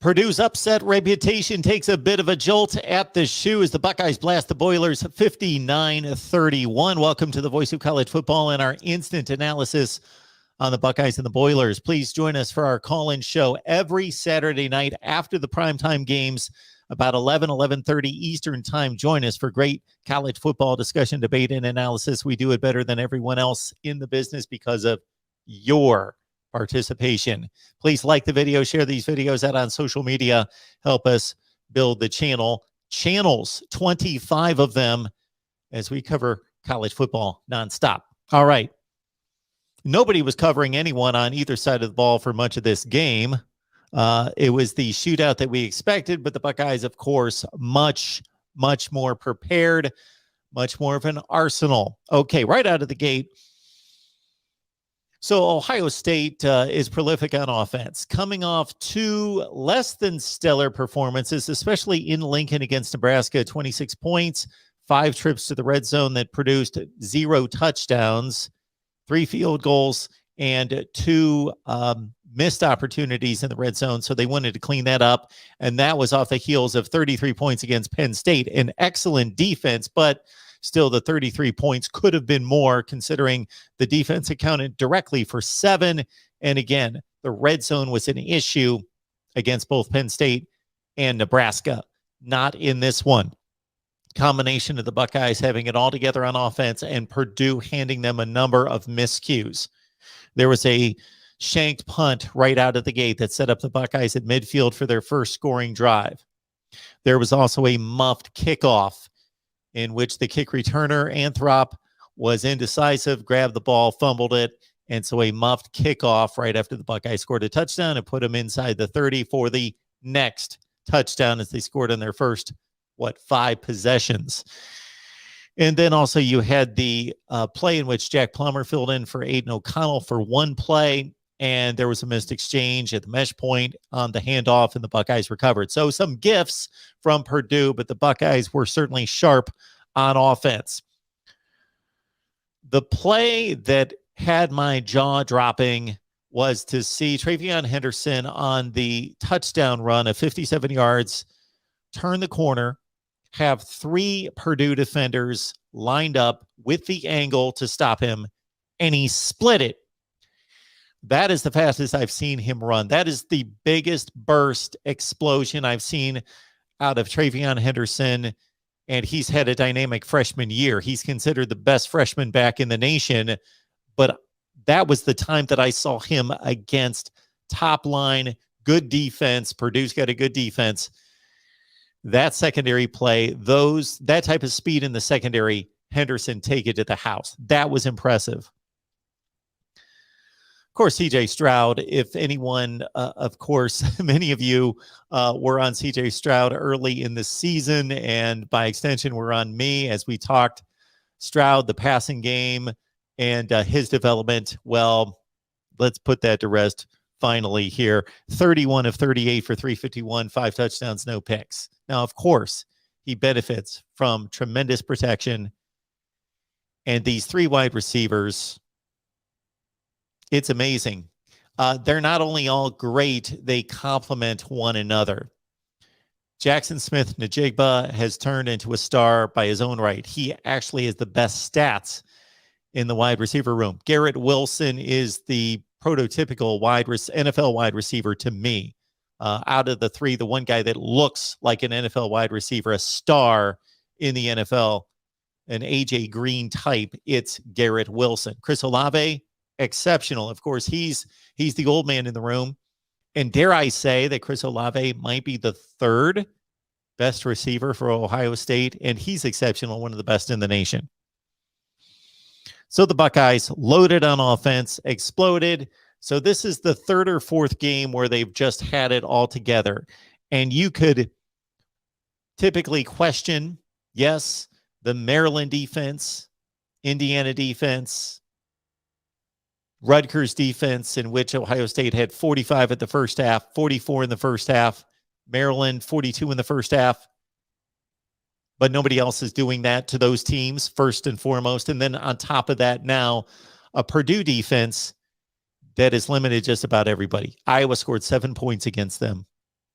Purdue's upset reputation takes a bit of a jolt at the shoe as the Buckeyes blast the Boilers 59-31. Welcome to the Voice of College Football and our instant analysis on the Buckeyes and the Boilers. Please join us for our call-in show every Saturday night after the primetime games, about 11:30 Eastern time. Join us for great college football discussion, debate, and analysis. We do it better than everyone else in the business because of your participation. Please like the video, share these videos out on social media, help us build the channels, 25 of them, as we cover college football nonstop. All right. Nobody was covering anyone on either side of the ball for much of this game. It was the shootout that we expected, but the Buckeyes, of course, much more prepared, much more of an arsenal. Okay, right out of the gate. So Ohio State is prolific on offense, coming off two less than stellar performances, especially in Lincoln against Nebraska, 26 points, 5 trips to the red zone that produced 0 touchdowns, 3 field goals, and 2 missed opportunities in the red zone. So they wanted to clean that up. And that was off the heels of 33 points against Penn State, an excellent defense, but still, the 33 points could have been more considering the defense accounted directly for 7. And again, the red zone was an issue against both Penn State and Nebraska. Not in this one. Combination of the Buckeyes having it all together on offense and Purdue handing them a number of miscues. There was a shanked punt right out of the gate that set up the Buckeyes at midfield for their first scoring drive. There was also a muffed kickoff in which the kick returner, Anthrop, was indecisive, grabbed the ball, fumbled it, and so a muffed kickoff right after the Buckeyes scored a touchdown and put them inside the 30 for the next touchdown as they scored on their first, 5 possessions. And then also you had the play in which Jack Plummer filled in for Aiden O'Connell for 1 play, and there was a missed exchange at the mesh point on the handoff, and the Buckeyes recovered. So some gifts from Purdue, but the Buckeyes were certainly sharp on offense. The play that had my jaw dropping was to see Trayvon Henderson on the touchdown run of 57 yards, turn the corner, have 3 Purdue defenders lined up with the angle to stop him, and he split it. That is the fastest I've seen him run. That is the biggest burst explosion I've seen out of Trayvon Henderson, and he's had a dynamic freshman year. He's considered the best freshman back in the nation, but that was the time that I saw him against top line, good defense. Purdue's got a good defense. That secondary play, that type of speed in the secondary, Henderson take it to the house. That was impressive. Of course, CJ Stroud, if anyone, of course, many of you were on CJ Stroud early in the season, and by extension, were on me as we talked Stroud, the passing game, and his development. Well, let's put that to rest finally here. 31 of 38 for 351, 5 touchdowns, no picks. Now, of course, he benefits from tremendous protection, and these 3 wide receivers, it's amazing. They're not only all great, they complement one another. Jackson Smith-Njigba has turned into a star by his own right. He actually has the best stats in the wide receiver room. Garrett Wilson is the prototypical NFL wide receiver to me. Out of the 3, the one guy that looks like an NFL wide receiver, a star in the NFL, an AJ Green type, it's Garrett Wilson. Chris Olave, exceptional. Of course, he's the old man in the room. And dare I say that Chris Olave might be the 3rd best receiver for Ohio State, and he's exceptional, one of the best in the nation. So the Buckeyes loaded on offense, exploded. So this is the 3rd or 4th game where they've just had it all together. And you could typically question, yes, the Maryland defense, Indiana defense, Rutgers defense, in which Ohio State had 45 at the first half, 44 in the first half, Maryland 42 in the first half. But nobody else is doing that to those teams, first and foremost. And then on top of that, now a Purdue defense that has limited just about everybody. Iowa scored 7 points against them.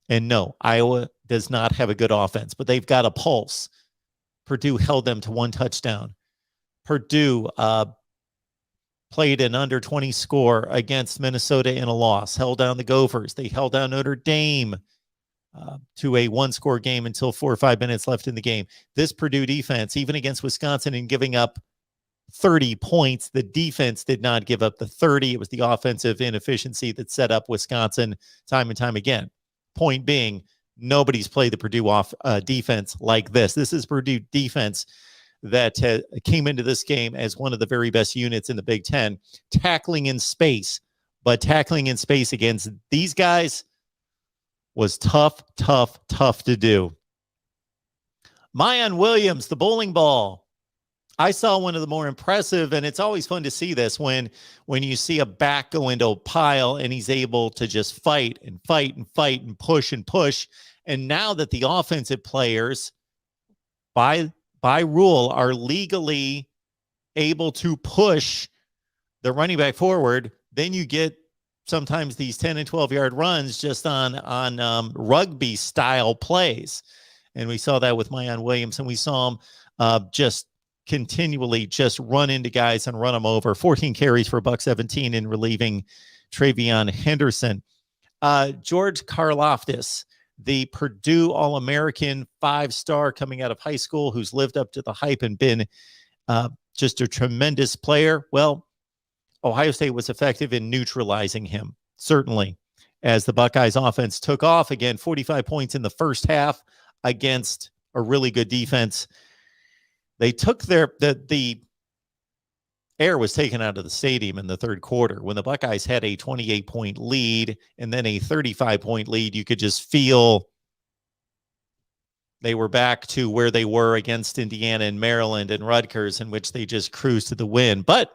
And no, Iowa does not have a good offense, but they've got a pulse. Purdue held them to 1 touchdown. Purdue played an under 20 score against Minnesota in a loss, held down the Gophers. They held down Notre Dame to a 1-score game until 4 or 5 minutes left in the game. This Purdue defense, even against Wisconsin and giving up 30 points, the defense did not give up the 30. It was the offensive inefficiency that set up Wisconsin time and time again. Point being, nobody's played the Purdue defense like this. This is Purdue defense that came into this game as one of the very best units in the Big Ten, tackling in space. But tackling in space against these guys was tough to do. Miyan Williams, the bowling ball. I saw one of the more impressive, and it's always fun to see this when you see a back go into a pile and he's able to just fight and push and push. And now that the offensive players, by rule, are legally able to push the running back forward, then you get sometimes these 10 and 12-yard runs just on rugby style plays. And we saw that with Miyan Williams, and we saw him just continually just run into guys and run them over. 14 carries for $117 in relieving Trayvon Henderson. George Karloftis, the Purdue All-American 5-star coming out of high school, who's lived up to the hype and been just a tremendous player. Well, Ohio State was effective in neutralizing him, certainly, as the Buckeyes offense took off. Again, 45 points in the first half against a really good defense. They took the air was taken out of the stadium in the third quarter. When the Buckeyes had a 28-point lead and then a 35-point lead, you could just feel they were back to where they were against Indiana and Maryland and Rutgers, in which they just cruised to the win. But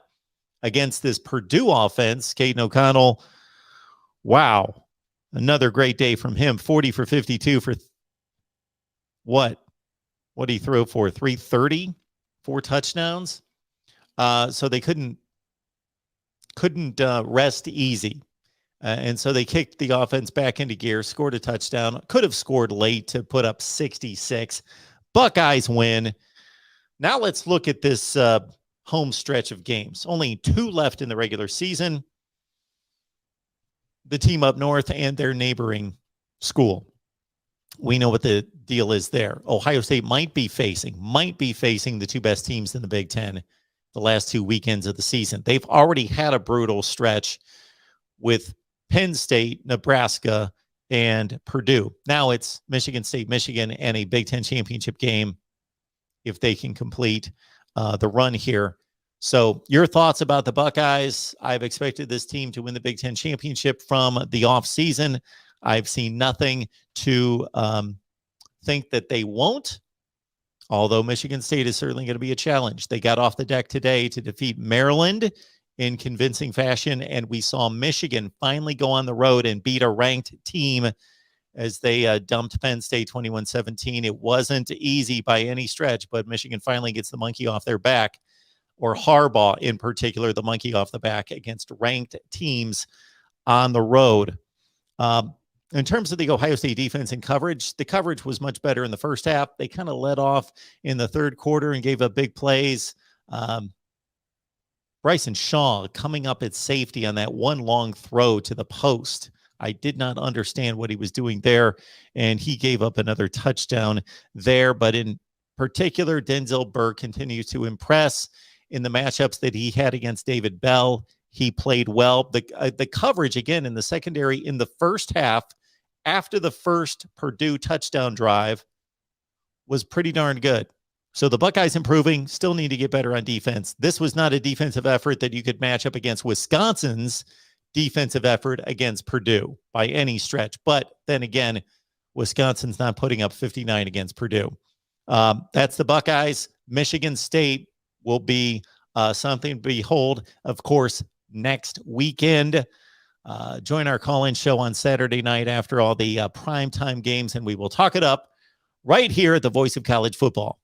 against this Purdue offense, Caden O'Connell, wow, another great day from him. 40 for 52 for what? What did he throw for? 330, 4 touchdowns. So they couldn't rest easy. And so they kicked the offense back into gear, scored a touchdown, could have scored late to put up 66. Buckeyes win. Now let's look at this home stretch of games. Only 2 left in the regular season. The team up north and their neighboring school. We know what the deal is there. Ohio State might be facing the 2 best teams in the Big Ten the last 2 weekends of the season. They've already had a brutal stretch with Penn State, Nebraska, and Purdue. Now it's Michigan State, Michigan, and a Big Ten championship game if they can complete the run here. So your thoughts about the Buckeyes? I've expected this team to win the Big Ten championship from the offseason. I've seen nothing to think that they won't, although Michigan State is certainly going to be a challenge. They got off the deck today to defeat Maryland in convincing fashion, and we saw Michigan finally go on the road and beat a ranked team as they dumped Penn State 21-17. It wasn't easy by any stretch, but Michigan finally gets the monkey off their back, or Harbaugh in particular, the monkey off the back against ranked teams on the road. In terms of the Ohio State defense and coverage, the coverage was much better in the first half. They kind of let off in the third quarter and gave up big plays. Bryson Shaw coming up at safety on that one long throw to the post. I did not understand what he was doing there, and he gave up another touchdown there. But in particular, Denzel Burke continues to impress in the matchups that he had against David Bell. He played well. The coverage, again, in the secondary in the first half, after the first Purdue touchdown drive, was pretty darn good. So the Buckeyes improving, still need to get better on defense. This was not a defensive effort that you could match up against Wisconsin's defensive effort against Purdue by any stretch. But then again, Wisconsin's not putting up 59 against Purdue. That's the Buckeyes. Michigan State will be something to behold, of course, next weekend. Join our call-in show on Saturday night after all the primetime games, and we will talk it up right here at the Voice of College Football.